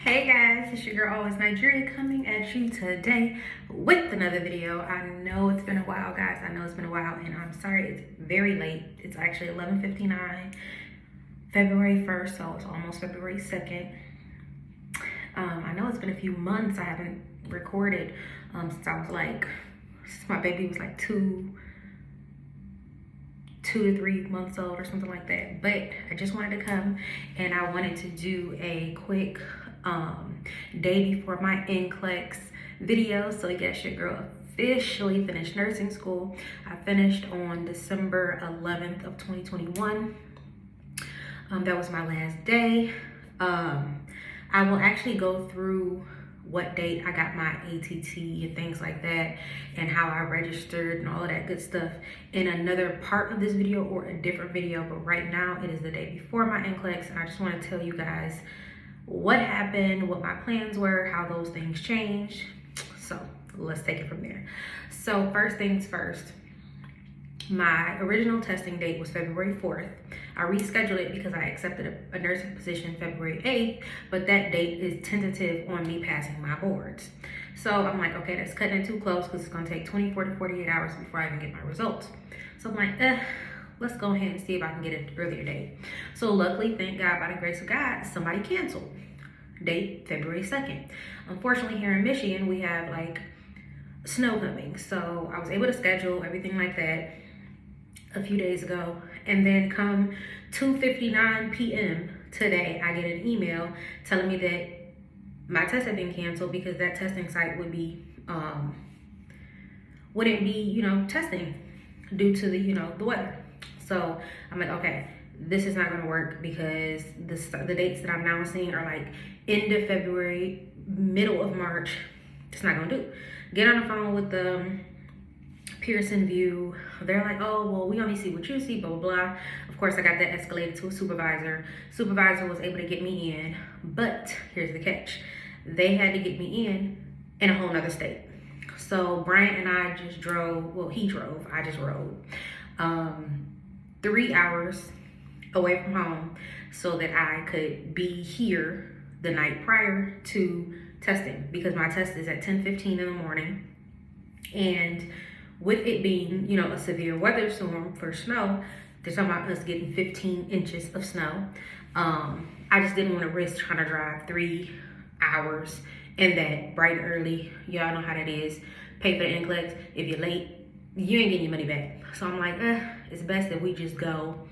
Hey guys, it's your girl Always Nigeria coming at you today with another video. I know it's been a while, guys. I know it's been a while, and I'm sorry it's very late. It's actually 11:59, February 1st, so it's almost February 2nd. I know it's been a few months. I haven't recorded since my baby was like two to 3 months old or something like that. But I just wanted to come and I wanted to do a quick day before my NCLEX video. So yes, your girl officially finished nursing school. I finished on December 11th of 2021. That was my last day. I will actually go through what date I got my ATT and things like that, and how I registered and all of that good stuff in another part of this video or a different video. But right now it is the day before my NCLEX, and I just want to tell you guys what happened, what my plans were, how those things changed. So let's take it from there. So first things first, my original testing date was February 4th. I rescheduled it because I accepted a nursing position February 8th, but that date is tentative on me passing my boards. So I'm like, okay, that's cutting it too close because it's gonna take 24 to 48 hours before I even get my results. So I'm like, let's go ahead and see if I can get an earlier date. So luckily, thank God, by the grace of God, somebody canceled. Date February 2nd. Unfortunately, here in Michigan, we have like snow coming. So I was able to schedule everything like that a few days ago, and then come 2:59 p.m. today, I get an email telling me that my test had been canceled because that testing site would be wouldn't be testing due to the weather. So I'm like, okay, this is not gonna work because the dates that I'm now seeing are like end of February, middle of March. It's not gonna do. Get on the phone with the Pearson Vue. They're like, oh, well, we only see what you see, blah, blah, blah. Of course, I got that escalated to a supervisor. Supervisor was able to get me in, but here's the catch. They had to get me in a whole nother state. So Brian and I just drove, well, he drove, I just rode 3 hours away from home so that I could be here the night prior to testing, because my test is at 10:15 in the morning. And with it being, a severe weather storm for snow, they're talking about us getting 15 inches of snow. I just didn't want to risk trying to drive 3 hours and that bright and early. Y'all know how that is. Pay for the NCLEX. If you're late, you ain't getting your money back. So I'm like, it's best that we just go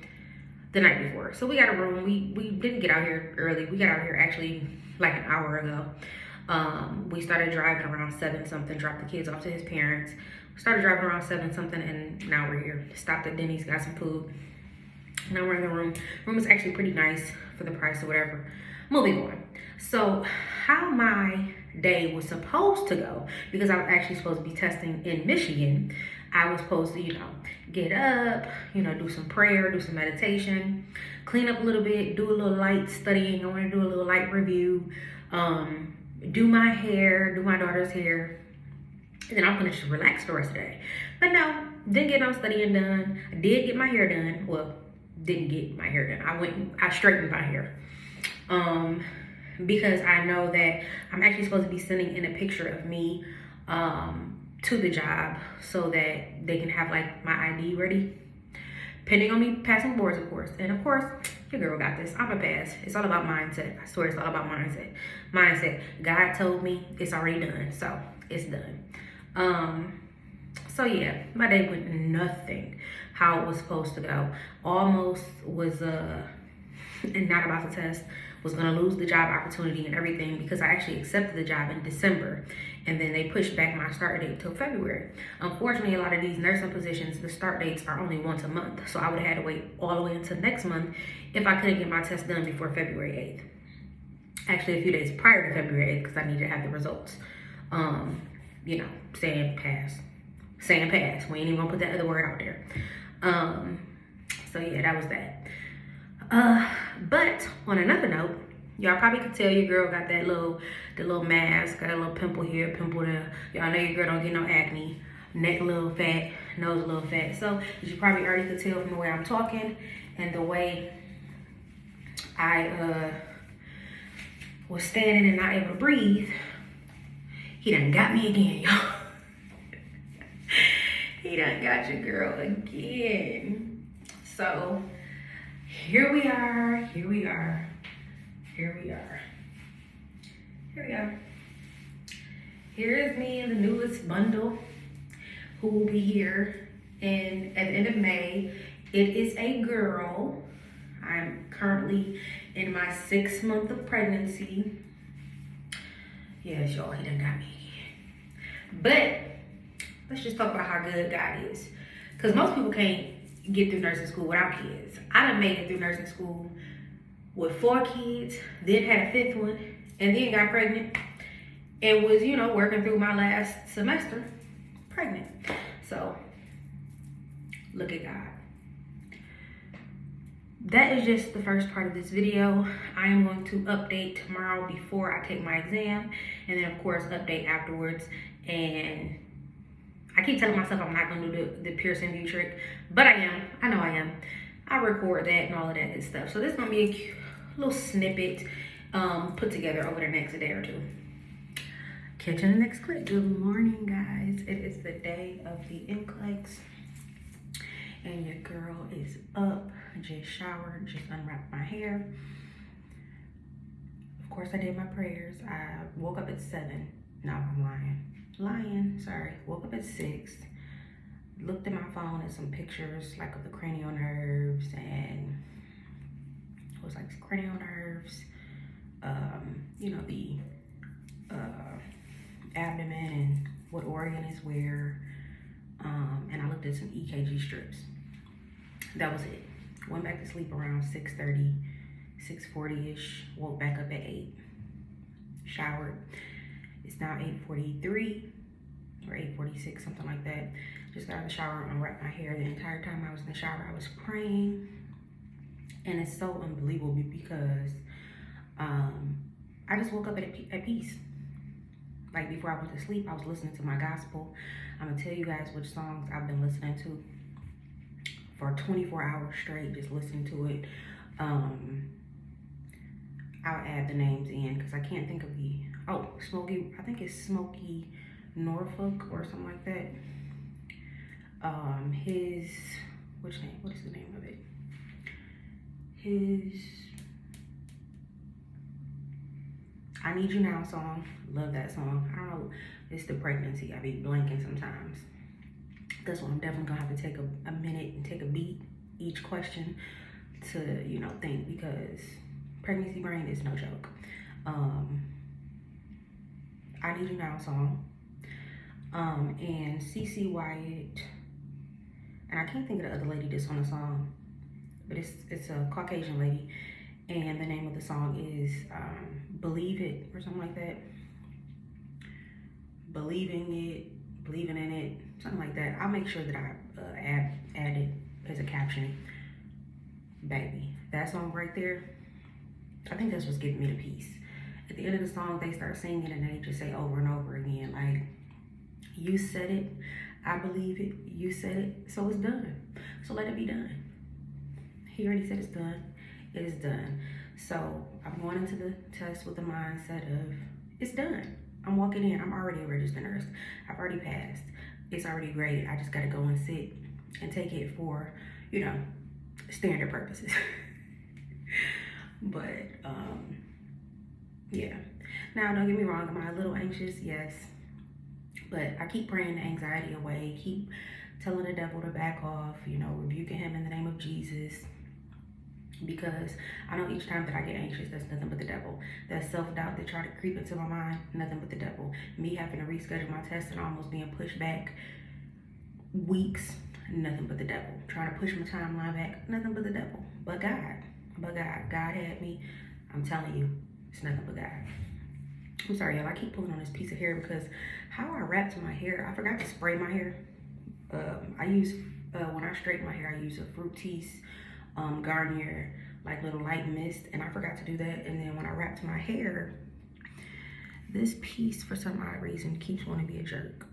the night before. So we got a room. We didn't get out here early. We got out here actually like an hour ago. We started driving around 7 something, dropped the kids off to his parents. Started driving around 7 something, and now we're here. Stopped at Denny's, got some food. Now we're in the room. Room is actually pretty nice for the price or whatever. Moving on. So how my day was supposed to go, because I was actually supposed to be testing in Michigan. I was supposed to, get up, do some prayer, do some meditation, clean up a little bit, do a little light studying. I want to do a little light review, do my hair, do my daughter's hair. And then I'm gonna just relax the rest of the day. But no, didn't get no studying done. I did get my hair done. Well, didn't get my hair done. I straightened my hair. Because I know that I'm actually supposed to be sending in a picture of me to the job so that they can have like my ID ready. Pending on me passing boards, of course. And of course, your girl got this. I'm a pass. It's all about mindset. I swear it's all about mindset. Mindset. God told me it's already done. So it's done. So yeah, my day went nothing how it was supposed to go. Almost was and not about to test, was gonna lose the job opportunity and everything, because I actually accepted the job in December, and then they pushed back my start date till February. Unfortunately, a lot of these nursing positions, the start dates are only once a month, so I would have had to wait all the way until next month if I couldn't get my test done before February 8th. Actually, a few days prior to February 8th, because I needed to have the results. Saying pass. We ain't even gonna put that other word out there. So yeah, that was that. But on another note, y'all probably could tell your girl got the little mask, got a little pimple here, pimple there. Y'all know your girl don't get no acne. Neck a little fat, nose a little fat. So you probably already could tell from the way I'm talking and the way I was standing and not able to breathe, he done got me again, y'all. He done got your girl again. So here we are, here we are, here we are. Here we are. Here is me in the newest bundle who will be here at the end of May. It is a girl. I'm currently in my 6th month of pregnancy. Yes, y'all, he done got me again. But let's just talk about how good God is. Because most people can't get through nursing school without kids. I done made it through nursing school with 4 kids, then had a 5th one, and then got pregnant. And was, you know, working through my last semester pregnant. So, look at God. That is just the first part of this video. I am going to update tomorrow before I take my exam. And then, of course, update afterwards. And I keep telling myself I'm not going to do the Pearson Vue trick. But I am. I know I am. I record that and all of that good stuff. So, this is going to be a cute little snippet put together over the next day or 2. Catch you in the next clip. Good morning, guys. It is the day of the NCLEX, and your girl is up. Just showered, just unwrapped my hair. Of course, I did my prayers. I woke up at 7. No, I'm lying. Sorry. Woke up at 6. Looked at my phone at some pictures, like of the cranial nerves, and it was like cranial nerves. You know, the abdomen and what organ is where, and I looked at some EKG strips. That was it. Went back to sleep around 6:30, 6:40ish. Woke back up at 8. Showered. It's now 8:43 or 8:46, something like that. Just got out of the shower, unwrapped my hair. The entire time I was in the shower, I was praying, and it's so unbelievable because I just woke up at peace. Like before I went to sleep, I was listening to my gospel. I'm gonna tell you guys which songs I've been listening to for 24 hours straight, just listening to it. I'll add the names in because I can't think of Smokey, I think it's Smokey Norfolk or something like that. What is the name of it? I Need You Now song. Love that song. I don't know. It's the pregnancy. I be blanking sometimes. That's why I'm definitely gonna have to take a minute and take a beat each question to, you know, think, because pregnancy brain is no joke. I Need You Now song. And CC Wyatt. And I can't think of the other lady that's on the song, but it's a Caucasian lady. And the name of the song is Believe It or something like that. Believing in it, something like that. I'll make sure that I add it as a caption. Baby, that song right there, I think that's what's giving me the peace. At the end of the song, they start singing and they just say over and over again, like, you said it, I believe it, you said it, so it's done. So let it be done. He already said it's done. It is done. So I'm going into the test with the mindset of it's done. I'm walking in. I'm already a registered nurse. I've already passed. It's already graded. I just got to go and sit and take it for, you know, standard purposes. But yeah. Now, don't get me wrong. Am I a little anxious? Yes. But I keep praying the anxiety away. Keep telling the devil to back off. You know, rebuking him in the name of Jesus. Because I know each time that I get anxious, that's nothing but the devil. That self-doubt that try to creep into my mind, nothing but the devil. Me having to reschedule my test and almost being pushed back weeks, nothing but the devil. Trying to push my timeline back, nothing but the devil. But God. God had me. I'm telling you, it's nothing but God. I'm sorry, y'all. I keep pulling on this piece of hair because how I wrapped my hair, I forgot to spray my hair. I use, when I straighten my hair, I use a Fructis Garnier, like little light mist, and I forgot to do that. And then when I wrapped my hair, this piece, for some odd reason, keeps wanting to be a jerk.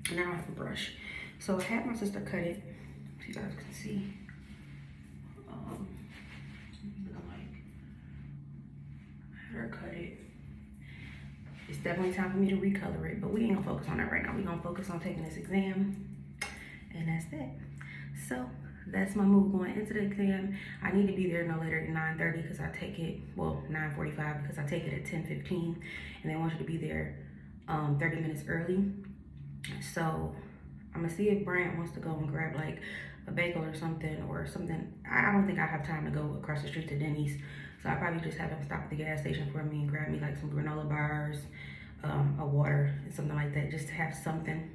And now I have a brush. So I had my sister cut it, so you guys can see. I haircut it. It's definitely time for me to recolor it, but we ain't gonna focus on that right now. We're gonna focus on taking this exam, and that's that. So that's my move going into the exam. I need to be there no later than 9:30 because I take it, well, 9:45 because I take it at 10:15, and they want you to be there 30 minutes early. So I'm gonna see if Brant wants to go and grab like a bagel or something. I don't think I have time to go across the street to Denny's. So I probably just have him stop at the gas station for me and grab me like some granola bars, a water, and something like that, just to have something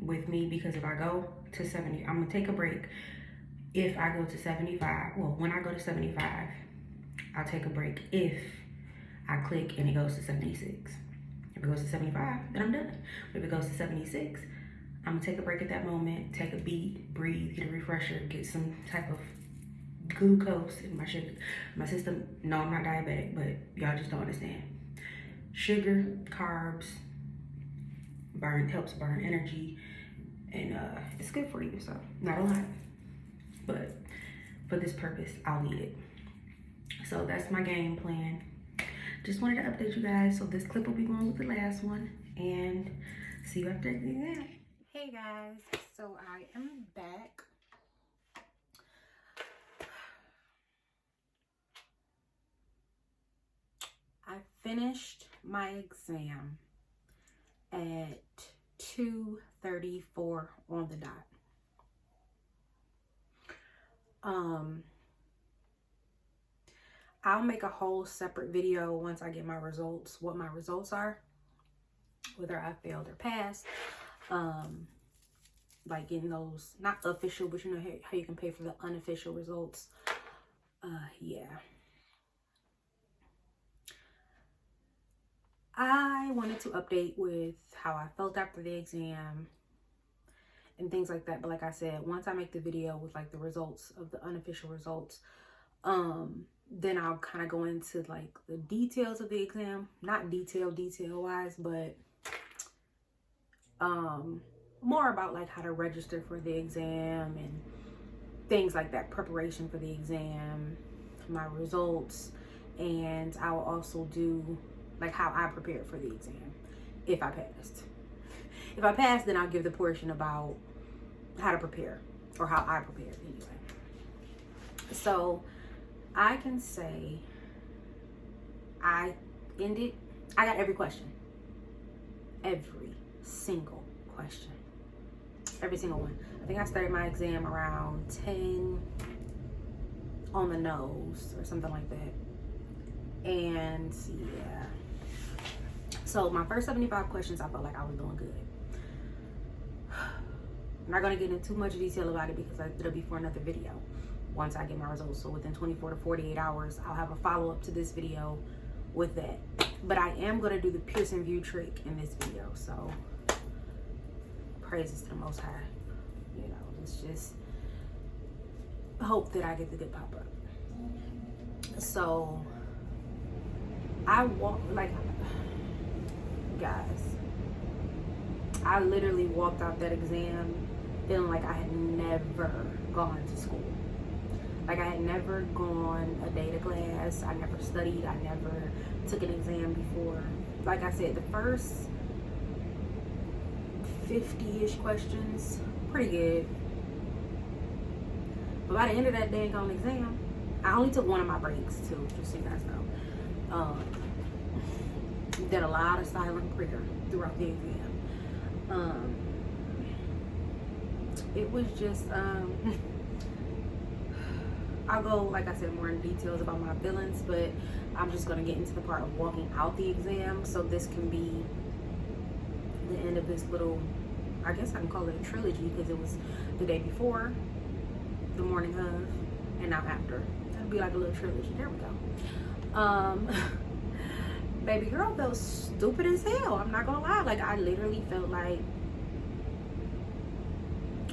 with me, because if I go to 70, I'm gonna take a break. If I go to 75, well, when I go to 75, I'll take a break if I click and it goes to 76. If it goes to 75, then I'm done. But if it goes to 76, I'm gonna take a break at that moment, take a beat, breathe, get a refresher, get some type of glucose in my sugar, my system. No, I'm not diabetic, but y'all just don't understand. Sugar, carbs, helps burn energy, and it's good for you. So not a lot, but for this purpose, I'll eat it. So that's my game plan. Just wanted to update you guys. So this clip will be going with the last one, and see you after the exam. Hey guys, so I am back. I finished my exam at 2:34 on the dot. I'll make a whole separate video once I get my results, what my results are, whether I failed or passed. Like getting those, not official, but you know how you can pay for the unofficial results. Yeah. I wanted to update with how I felt after the exam and things like that. But like I said, once I make the video with like the results of the unofficial results, then I'll kind of go into like the details of the exam. Not detail wise, but more about like how to register for the exam and things like that, preparation for the exam, my results, and I will also do like how I prepared for the exam if I passed. If I passed, then I'll give the portion about how to prepare, or how I prepared anyway. So I can say I got every question. Every single question. Every single one. I think I started my exam around 10 on the nose or something like that. And yeah. So my first 75 questions, I felt like I was doing good. I'm not going to get into too much detail about it because it'll be for another video once I get my results. So within 24 to 48 hours, I'll have a follow-up to this video with that. But I am going to do the Pearson Vue trick in this video. So praises to the Most High. You know, it's just hope that I get the good pop-up. So I walked, like, guys, I literally walked out that exam feeling like I had never gone to school. Like I had never gone a day to class. I never studied. I never took an exam before. Like I said, the first 50-ish questions, pretty good. But by the end of that dang on exam, I only took one of my breaks too, just so you guys know. Did a lot of silent prayer throughout the exam. It was just, I'll go, like I said, more in details about my feelings, but I'm just going to get into the part of walking out the exam. So this can be the end of this little, I guess I can call it a trilogy, because it was the day before, the morning of, and now after. It'll be like a little trilogy. There we go. Baby girl felt stupid as hell. I'm not gonna lie. Like I literally felt like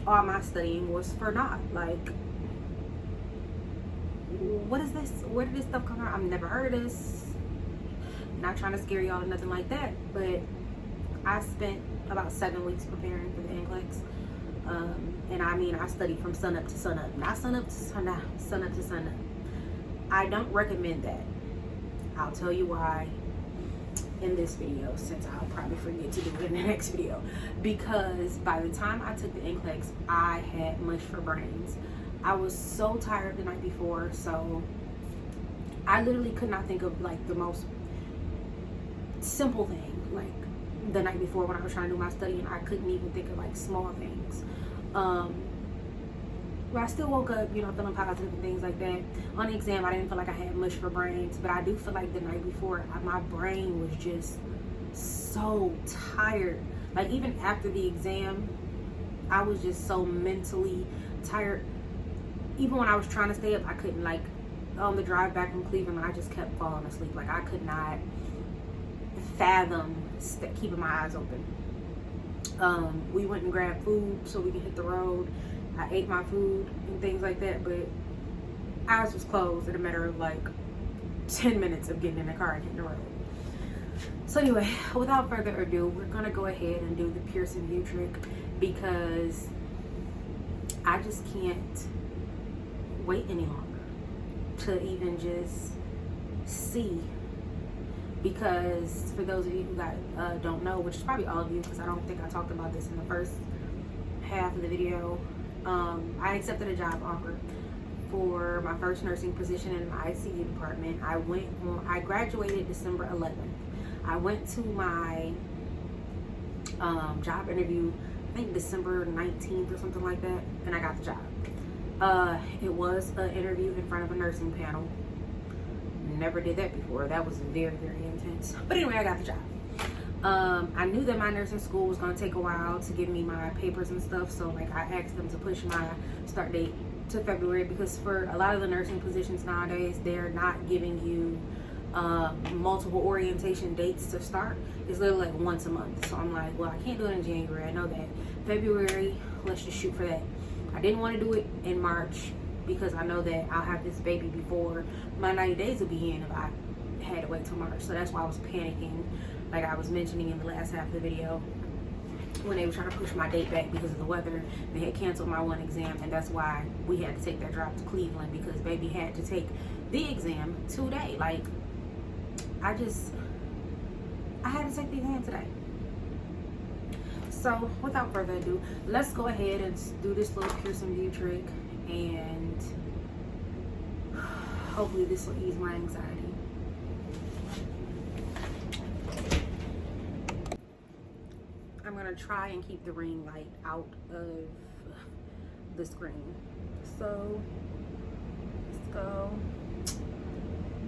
all my studying was for naught. Like, what is this? Where did this stuff come from? I've never heard of this. Not trying to scare y'all or nothing like that, but I spent about 7 weeks preparing for the NCLEX. And I mean, I studied from sun up to sun up. Not sun up to sun up, sun up to sun up. I don't recommend that. I'll tell you why in this video, since I'll probably forget to do it in the next video. Because by the time I took the NCLEX, I had mush for brains. I was so tired the night before, so I literally could not think of like the most simple thing. Like the night before when I was trying to do my studying, I couldn't even think of like small things. But I still woke up, you know, feeling positive and things like that. On the exam, I didn't feel like I had mush for brains, but I do feel like the night before, my brain was just so tired. Like even after the exam, I was just so mentally tired. Even when I was trying to stay up, I couldn't. Like on the drive back from Cleveland, I just kept falling asleep. Like I could not fathom keeping my eyes open. We went and grabbed food so we could hit the road. I ate my food and things like that, but eyes was closed in a matter of like 10 minutes of getting in the car and hitting the road. So anyway, without further ado, we're gonna go ahead and do the Pearson Vue trick because I just can't wait any longer to even just see. Because for those of you who don't know, which is probably all of you, because I don't think I talked about this in the first half of the video, I accepted a job offer for my first nursing position in the ICU department. I graduated December 11th. I went to my job interview, I think December 19th or something like that, and I got the job. It was an interview in front of a nursing panel. Never did that before. That was very, very intense. But anyway, I got the job. I knew that my nursing school was going to take a while to give me my papers and stuff, so like I asked them to push my start date to February, because for a lot of the nursing positions nowadays, they're not giving you multiple orientation dates to start. It's literally like once a month. So I'm like, well, I can't do it in January. I know that. February, let's just shoot for that. I didn't want to do it in March because I know that I'll have this baby before my 90 days will be in if I had to wait till March. So that's why I was panicking, like I was mentioning in the last half of the video, when they were trying to push my date back because of the weather. They had canceled my one exam, and that's why we had to take that drive to Cleveland, because baby had to take the exam today. Like I had to take the exam today. So without further ado, let's go ahead and do this little Pearson Vue trick, and hopefully this will ease my anxiety. I'm gonna try and keep the ring light out of the screen. So let's go.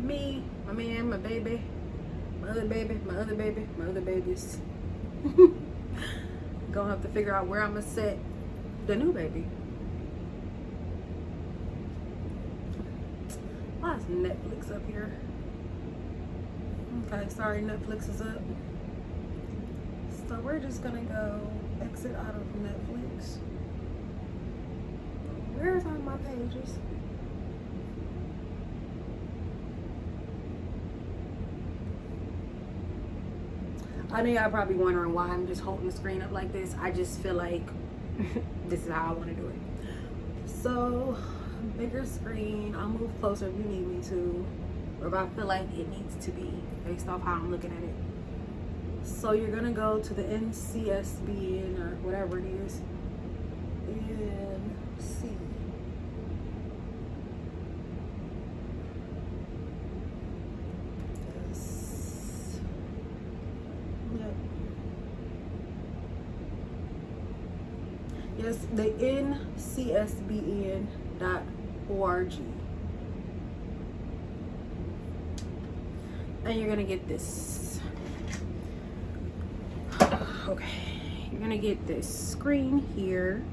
Me, my man, my baby, my other baby, my other baby, my other babies. Gonna have to figure out where I'm gonna set the new baby. Why is Netflix up here? Okay, sorry, Netflix is up. So we're just gonna go exit out of Netflix. Where's all my pages? I know y'all probably wondering why I'm just holding the screen up like this. I just feel like this is how I want to do it. So, bigger screen. I'll move closer if you need me to, or if I feel like it needs to be, based off how I'm looking at it. So you're gonna go to the NCSBN or whatever it is. NC. Yes, the ncsbn.org. And you're gonna get this. Okay, you're gonna get this screen here.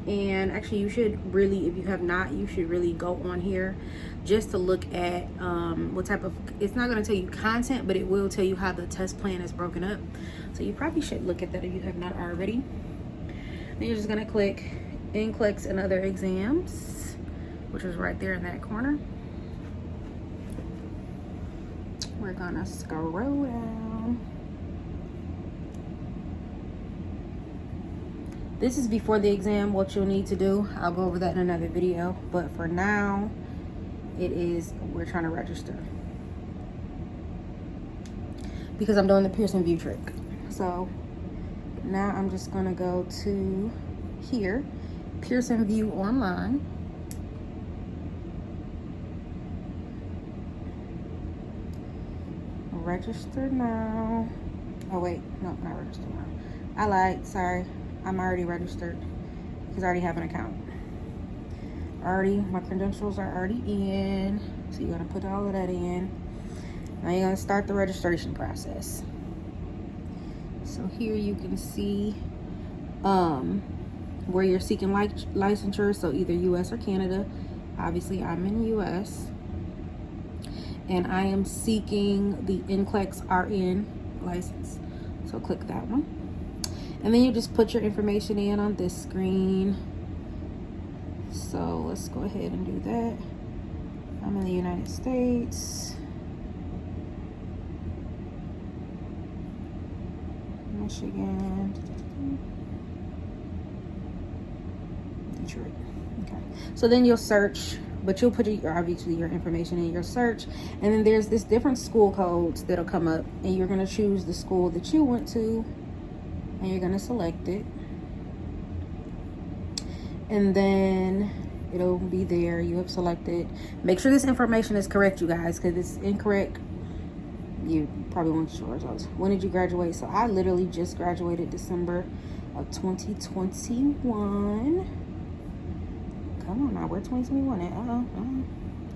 And actually you should really, if you have not, you should really go on here just to look at what type of, it's not going to tell you content, but it will tell you how the test plan is broken up. So you probably should look at that if you have not already. Then you're just going to click NCLEX and other exams, which is right there in that corner. We're going to scroll down. This is before the exam, what you'll need to do. I'll go over that in another video. But for now, it is, we're trying to register. because I'm doing the Pearson Vue trick. So now I'm just gonna go to here, Pearson Vue online. Register now. Oh wait, no, not register now. I lied, sorry. I'm already registered because I already have an account. My credentials are already in. So you're gonna put all of that in. Now you're gonna start the registration process. So here you can see where you're seeking licensure. So either US or Canada. Obviously I'm in US. And I am seeking the NCLEX-RN license. So click that one. And then you just put your information in on this screen. So let's go ahead and do that. I'm in the United States. Michigan. Detroit. Okay. So then you'll search, but you'll put obviously your information in your search, and then there's this different school codes that'll come up, and you're going to choose the school that you went to, and you're going to select it, and then it'll be there. You have selected. Make sure this information is correct, you guys, because it's incorrect, you probably won't get your results. When did you graduate? So I literally just graduated December of 2021. Come on now, where 2021 at?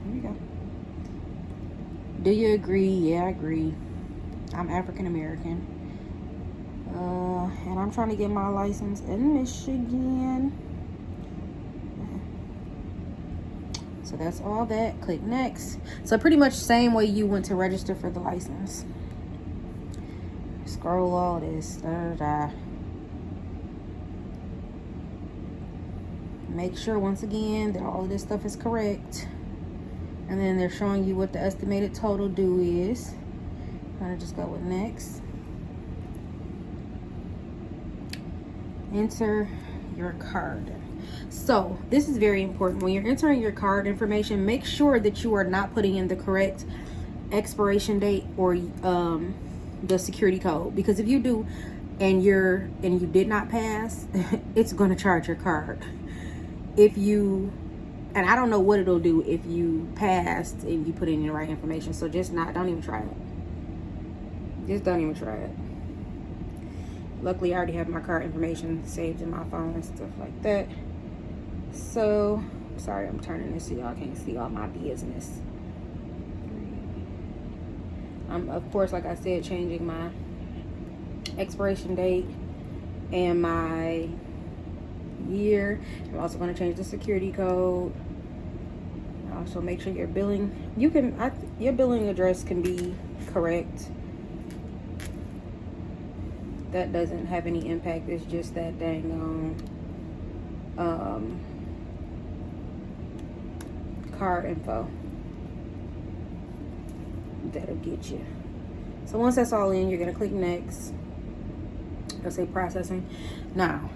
Here we go. Do you agree? Yeah, I agree. I'm African American. And I'm trying to get my license in Michigan. So that's all that. Click next. So pretty much same way you went to register for the license. Scroll all this. Make sure once again that all of this stuff is correct, and then they're showing you what the estimated total due is. I'm gonna just go with next. Enter your card. So this is very important. When you're entering your card information, make sure that you are not putting in the correct expiration date or the security code, because if you do and you did not pass, it's going to charge your card. If you, and I don't know what it'll do if you passed and you put in the right information. So don't even try it. Just don't even try it. Luckily I already have my card information saved in my phone and stuff like that. So sorry, I'm turning this so y'all can't see all my business. I'm, of course, like I said, changing my expiration date and my year. I'm also going to change the security code. Also make sure your billing, your billing address can be correct. That doesn't have any impact. It's just that dang card info that'll get you. So once that's all in, you're gonna click next. It'll say processing. Now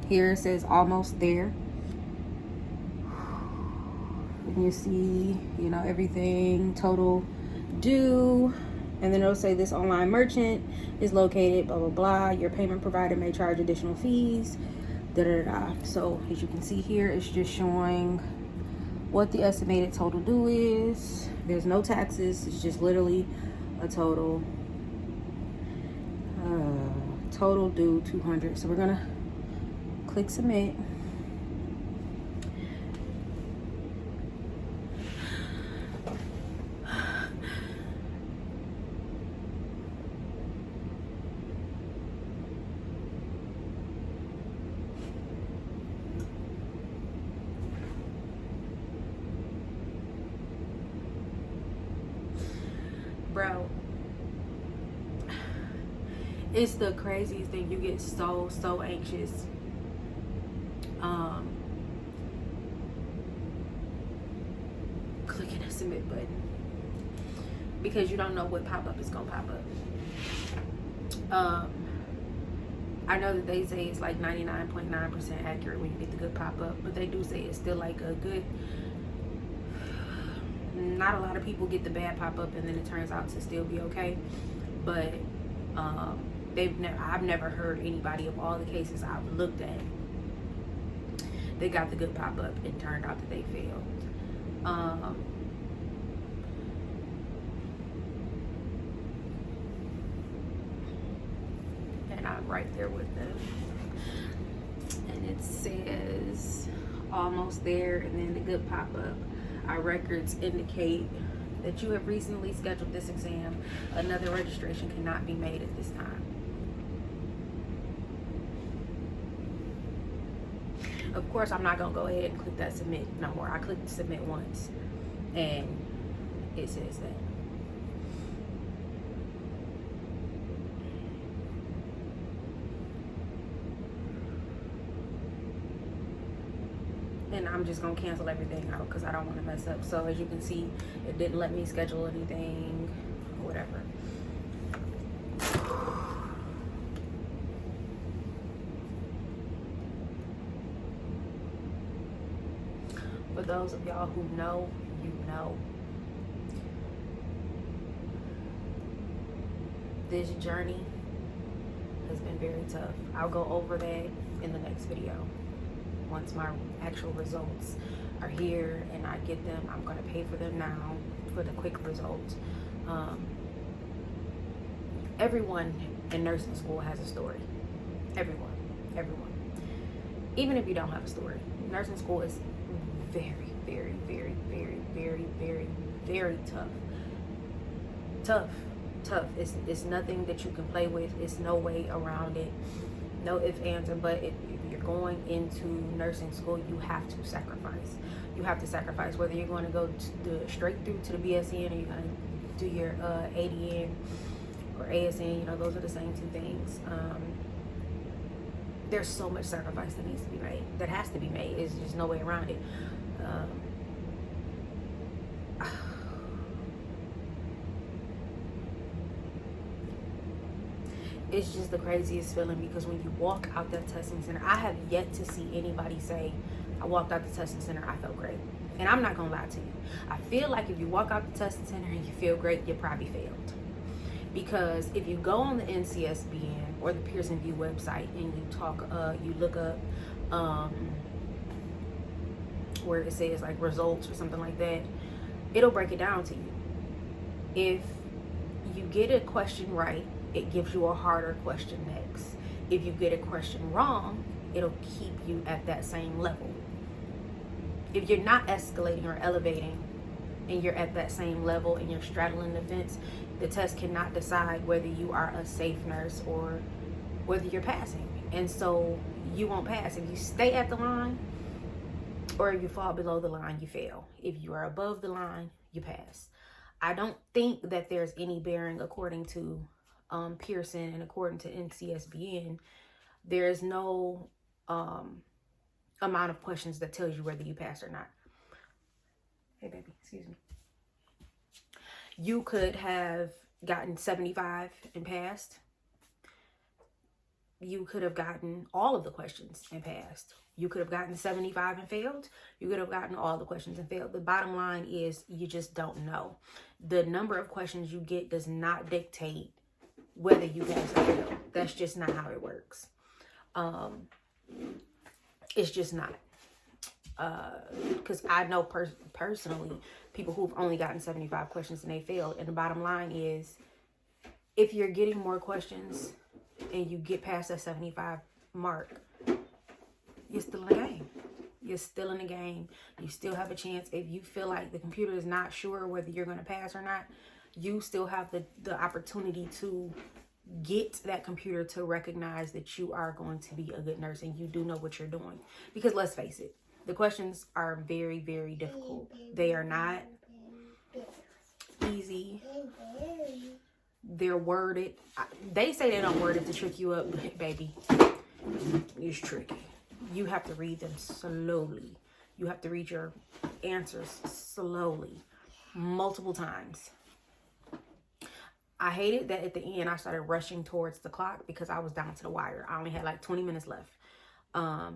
here it says almost there, and you see, you know, everything total due, and then it'll say this online merchant is located blah blah blah. Your payment provider may charge additional fees, da da da. So as you can see here, it's just showing what the estimated total due is. There's no taxes. It's just literally a total due 200. So we're gonna click submit. Bro, it's the craziest thing. You get so anxious clicking the submit button because you don't know what pop-up is gonna pop up. I know that they say it's like 99.9% accurate when you get the good pop-up, but they do say it's still like a good, not a lot of people get the bad pop-up and then it turns out to still be okay. but I've never heard anybody of all the cases I've looked at, they got the good pop-up and turned out that they failed. And I'm right there with them. And it says almost there, and then the good pop-up. Our records indicate that you have recently scheduled this exam. Another registration cannot be made at this time. Of course, I'm not gonna go ahead and click that submit no more. I clicked submit once, and it says that. And I'm just gonna cancel everything out because I don't want to mess up. So as you can see, it didn't let me schedule anything or whatever. For those of y'all who know, you know. This journey has been very tough. I'll go over that in the next video. Once my actual results are here and I get them, I'm gonna pay for them now for the quick results. Everyone in nursing school has a story. Everyone. Even if you don't have a story, nursing school is very, very, very, very, very, very, very tough. It's nothing that you can play with. It's no way around it. No ifs, ands, or buts. If you're going into nursing school, you have to sacrifice. You have to sacrifice whether you're going to go straight through to the BSN or you're going to do your ADN or ASN. You know, those are the same two things. There's so much sacrifice that needs to be made. That has to be made. There's just no way around it. It's just the craziest feeling because when you walk out that testing center, I have yet to see anybody say, I walked out the testing center, I felt great. And I'm not gonna lie to you. I feel like if you walk out the testing center and you feel great, you probably failed. Because if you go on the NCSBN or the Pearson Vue website and you look up where it says like results or something like that, it'll break it down to you. If you get a question right, it gives you a harder question next. If you get a question wrong, it'll keep you at that same level. If you're not escalating or elevating and you're at that same level and you're straddling the fence, the test cannot decide whether you are a safe nurse or whether you're passing. And so you won't pass. If you stay at the line or if you fall below the line, you fail. If you are above the line, you pass. I don't think that there's any bearing according to Pearson and according to NCSBN. There's no amount of questions that tells you whether you pass or not. Hey baby, excuse me. You could have gotten 75 and passed. You could have gotten all of the questions and passed. You could have gotten 75 and failed. You could have gotten all the questions and failed. The bottom line is you just don't know. The number of questions you get does not dictate whether you pass or fail. That's just not how it works. It's just not. Because I know personally people who've only gotten 75 questions and they failed. And the bottom line is, if you're getting more questions and you get past that 75 mark, you're still in the game. You're still in the game. You still have a chance. If you feel like the computer is not sure whether you're going to pass or not, you still have the opportunity to get that computer to recognize that you are going to be a good nurse and you do know what you're doing. Because let's face it, the questions are very, very difficult. They are not easy. They're worded. They say they don't word it to trick you up, but baby, it's tricky. You have to read them slowly. You have to read your answers slowly, multiple times. I hated that at the end I started rushing towards the clock because I was down to the wire. I only had like 20 minutes left. I'll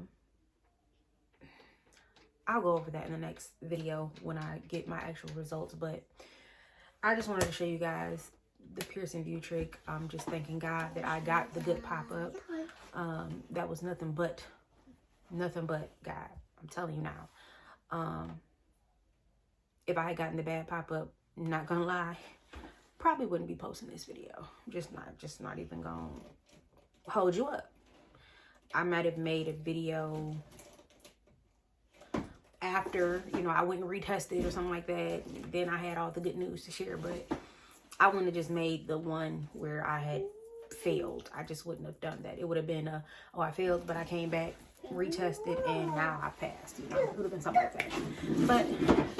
go over that in the next video when I get my actual results, but I just wanted to show you guys the Pearson Vue trick. I'm just thanking God that I got the good pop-up. That was nothing but God. I'm telling you now. If I had gotten the bad pop-up, not gonna lie, probably wouldn't be posting this video. Just not even gonna hold you up. I might have made a video after, you know, I went and retested or something like that. Then I had all the good news to share, but I wouldn't have just made the one where I had failed. I just wouldn't have done that. It would have been oh, I failed, but I came back, retested, and now I passed. You know, it would have been something like that. But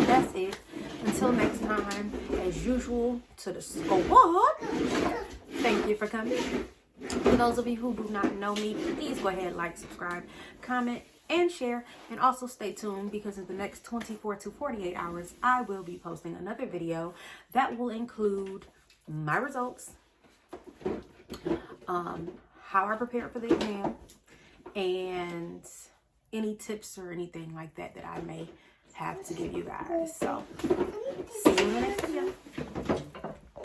that's it. Until next time, as usual, to the squad, thank you for coming. For those of you who do not know me, please go ahead, like, subscribe, comment, and share. And also stay tuned, because in the next 24 to 48 hours, I will be posting another video that will include my results, how I prepared for the exam, and any tips or anything like that that I may have to give you guys. So see you in the next video.